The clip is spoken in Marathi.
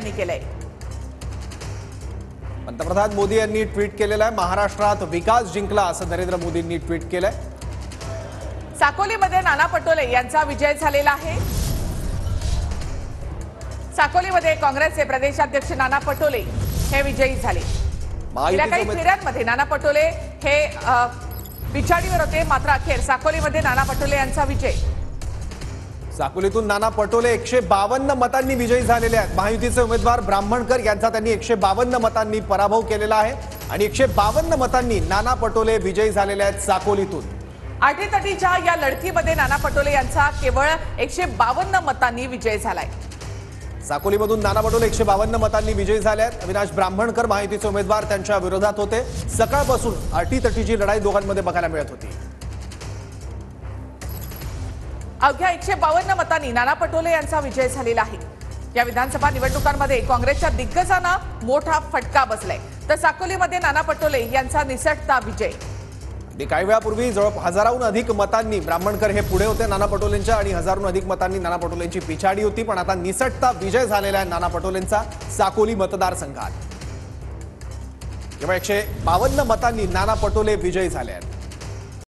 यांनी केलंय। पंतप्रधान मोदी यांनी ट्विट केलेलं आहे, महाराष्ट्रात विकास जिंकला असं नरेंद्र मोदींनी ट्विट केलंय। साकोलीमध्ये नाना पटोले यांचा विजय झालेला आहे। साकोलीमध्ये काँग्रेसचे प्रदेशाध्यक्ष नाना पटोले हे विजयी झाले। गेल्या काही फेऱ्यांमध्ये नाना पटोले हे पिछाडीवर होते, मात्र अखेर साकोलीमध्ये नाना पटोले यांचा विजय। साकोलीतून नाना पटोले 152 मतांनी विजयी झालेले आहेत। महायुतीचे उमेदवार ब्राह्मणकर यांचा त्यांनी 152 मतांनी पराभव केलेला आहे आणि 152 मतांनी नाना पटोले विजयी झालेले आहेत साकोलीतून। आटीतटीच्या या लढतीमध्ये नाना पटोले यांचा केवळ 152 मतांनी विजय झालाय। साकोलीमधून नाना पटोले 152 मतांनी विजयी झाले आहेत। अविनाश ब्राह्मणकर महायुतीचे उमेदवार त्यांच्या विरोधात होते। सकाळपासून आटीतटीची लढाई दोघांमध्ये बघायला मिळत होती। अवघ्या 152 मतांनी नाना पटोले यांचा विजय झालेला आहे। या विधानसभा निवडणुकांमध्ये काँग्रेसच्या दिग्गजांना मोठा फटका बसलाय, तर साकोलीमध्ये नाना पटोले यांचा निसटता विजय। काही वेळापूर्वी जवळपास हजाराहून अधिक मतांनी ब्राह्मणकर हे पुढे होते नाना पटोलेंच्या आणि हजाराहून अधिक मतांनी नाना पटोलेंची पिछाडी होती, पण आता निसटता विजय झालेला आहे नाना पटोलेंचा साकोली मतदारसंघात। केवळ 152 मतांनी नाना पटोले विजयी झाले आहेत।